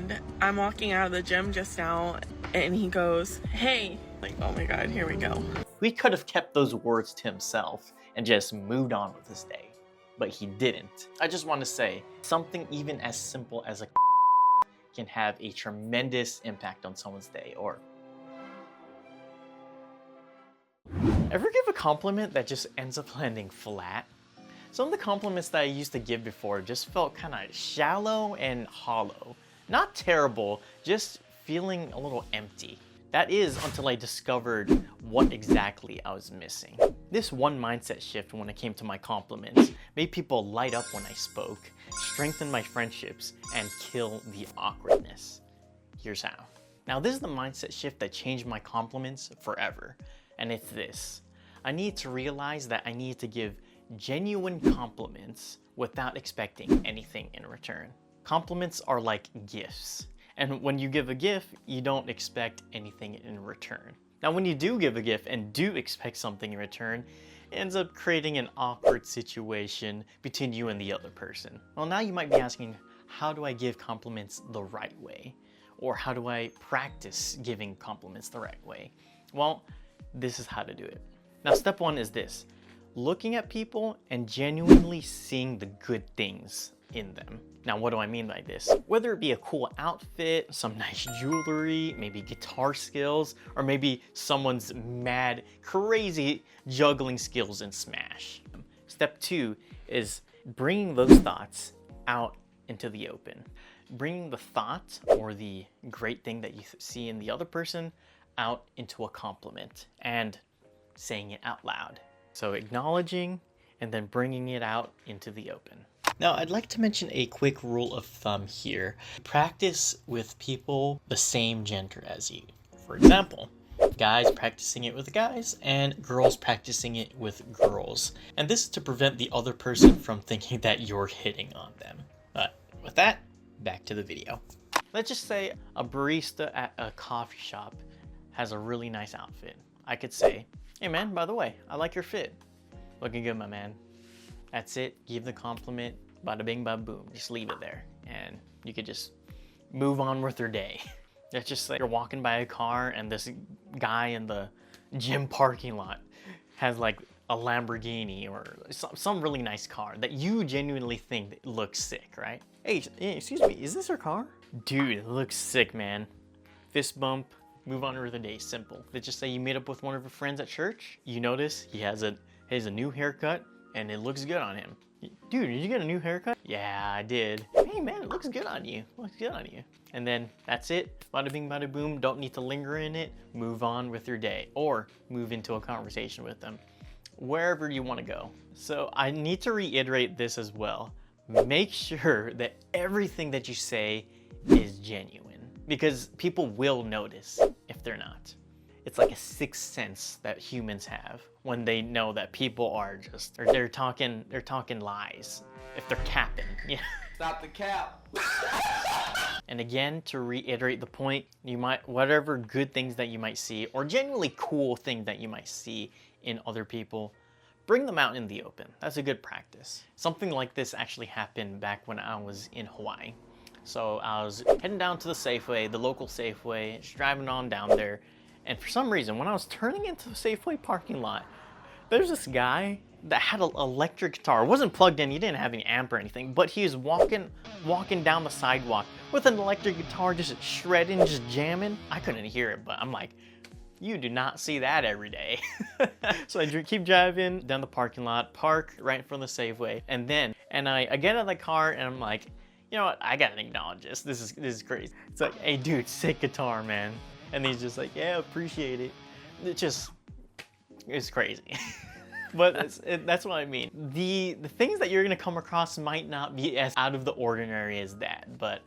And I'm walking out of the gym just now and he goes, "Hey." Like, oh my God, here we go. He could have kept those words to himself and just moved on with his day, but he didn't. I just want to say, something even as simple as a can have a tremendous impact on someone's day. Or ever give a compliment that just ends up landing flat? Some of the compliments that I used to give before just felt kind of shallow and hollow. Not terrible, just feeling a little empty. That is until I discovered what exactly I was missing. This one mindset shift when it came to my compliments made people light up when I spoke, strengthen my friendships, and kill the awkwardness. Here's how. Now this is the mindset shift that changed my compliments forever, and it's this. I need to realize that I need to give genuine compliments without expecting anything in return. Compliments are like gifts. And when you give a gift, you don't expect anything in return. Now, when you do give a gift and do expect something in return, it ends up creating an awkward situation between you and the other person. Well, now you might be asking, how do I give compliments the right way? Or how do I practice giving compliments the right way? Well, this is how to do it. Now, step one is this. Looking at people and genuinely seeing the good things in them. Now, what do I mean by this? Whether it be a cool outfit, some nice jewelry, maybe guitar skills, or maybe someone's mad, crazy juggling skills in Smash. Step two is bringing those thoughts out into the open. Bringing the thought or the great thing that you see in the other person out into a compliment and saying it out loud. So acknowledging and then bringing it out into the open. Now, I'd like to mention a quick rule of thumb here. Practice with people the same gender as you. For example, guys practicing it with guys and girls practicing it with girls. And this is to prevent the other person from thinking that you're hitting on them. But with that, back to the video. Let's just say a barista at a coffee shop has a really nice outfit. I could say, "Hey man, by the way, I like your fit. Looking good, my man." That's it. Give the compliment. Bada bing, bada boom. Just leave it there. And you could just move on with your day. It's just like you're walking by a car and this guy in the gym parking lot has like a Lamborghini or some really nice car that you genuinely think looks sick, right? Hey, excuse me, is this her car? Dude, it looks sick, man. Fist bump, move on with the day. Simple. Let's just say you meet up with one of your friends at church. You notice he has a new haircut and it looks good on him. "Dude, did you get a new haircut?" "Yeah, I did." "Hey man, it looks good on you. Looks good on you." And then that's it. Bada bing, bada boom. Don't need to linger in it. Move on with your day or move into a conversation with them. Wherever you want to go. So I need to reiterate this as well. Make sure that everything that you say is genuine because people will notice if they're not. It's like a sixth sense that humans have when they know that people are just, they're talking lies. If they're capping, yeah. Stop the cap. And again, to reiterate the point, you might, whatever good things that you might see or genuinely cool things that you might see in other people, bring them out in the open. That's a good practice. Something like this actually happened back when I was in Hawaii. So I was heading down to the Safeway, the local Safeway, just driving on down there. And for some reason, when I was turning into the Safeway parking lot, there's this guy that had an electric guitar. It wasn't plugged in, he didn't have any amp or anything, but he was walking down the sidewalk with an electric guitar, just shredding, just jamming. I couldn't hear it, but I'm like, you do not see that every day. So I keep driving down the parking lot, park right in front of the Safeway, and I get out of the car and I'm like, you know what, I gotta acknowledge this. This is crazy. It's like, "Hey dude, sick guitar, man." And he's just like, "Yeah, appreciate it." It's crazy. But that's what I mean. The things that you're gonna come across might not be as out of the ordinary as that, but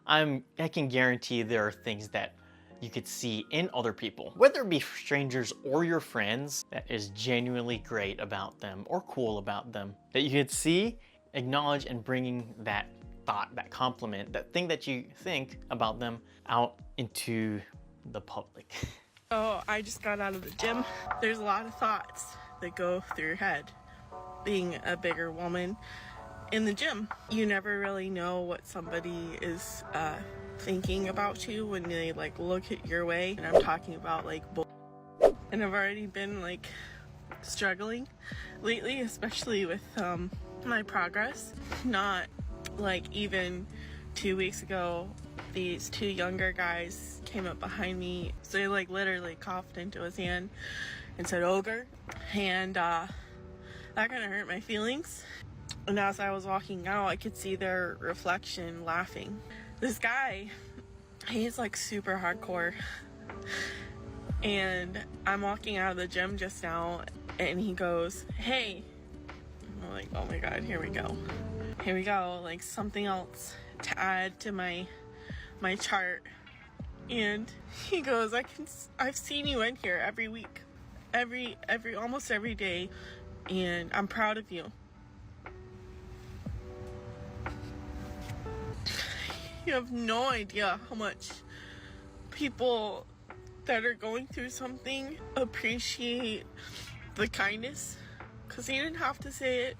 I can guarantee there are things that you could see in other people, whether it be strangers or your friends, that is genuinely great about them or cool about them, that you could see, acknowledge, and bringing that thought, that compliment, that thing that you think about them out into the public. Oh, I just got out of the gym. There's a lot of thoughts that go through your head. Being a bigger woman in the gym, you never really know what somebody is thinking about you when they like look at your way. And I'm talking about like and I've already been like struggling lately, especially with my progress. Not like even 2 weeks ago, these two younger guys came up behind me. So they like literally coughed into his hand and said ogre, and that kind of hurt my feelings. And as I was walking out, I could see their reflection laughing. This guy, he's like super hardcore, and I'm walking out of the gym just now and he goes, hey. I'm like, oh my god, here we go, like something else to add to my chart. And he goes, I've seen you in here every week, almost every day, and I'm proud of you. You have no idea how much people that are going through something appreciate the kindness, because he didn't have to say it.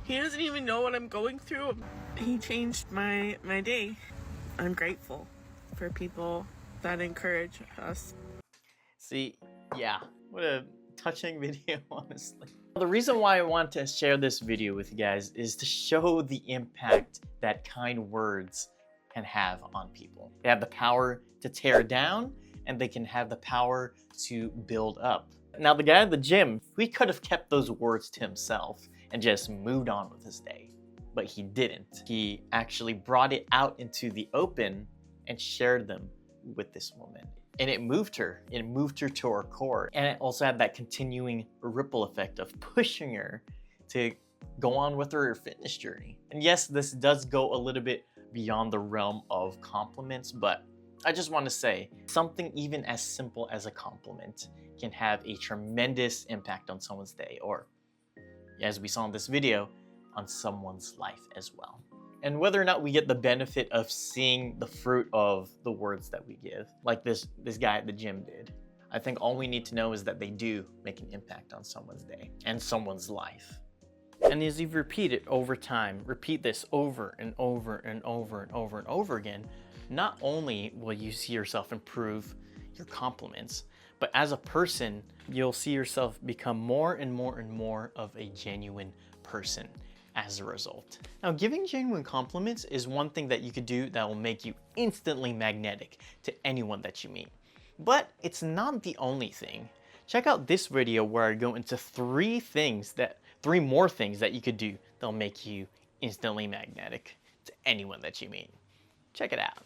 He doesn't even know what I'm going through. He changed my day. I'm grateful for people that encourage us. See, yeah, what a touching video, honestly. The reason why I want to share this video with you guys is to show the impact that kind words can have on people. They have the power to tear down, and they can have the power to build up. Now, the guy at the gym, he could have kept those words to himself and just moved on with his day, but he didn't. He actually brought it out into the open and shared them with this woman. And it moved her. It moved her to her core. And it also had that continuing ripple effect of pushing her to go on with her fitness journey. And yes, this does go a little bit beyond the realm of compliments, but I just want to say something even as simple as a compliment can have a tremendous impact on someone's day, or as we saw in this video, on someone's life as well. And whether or not we get the benefit of seeing the fruit of the words that we give, like this guy at the gym did, I think all we need to know is that they do make an impact on someone's day and someone's life. And as you repeat it over time, repeat this over and over and over and over and over again, not only will you see yourself improve your compliments, but as a person, you'll see yourself become more and more and more of a genuine person as a result. Now, giving genuine compliments is one thing that you could do that will make you instantly magnetic to anyone that you meet. But it's not the only thing. Check out this video where I go into three more things that you could do that'll make you instantly magnetic to anyone that you meet. Check it out.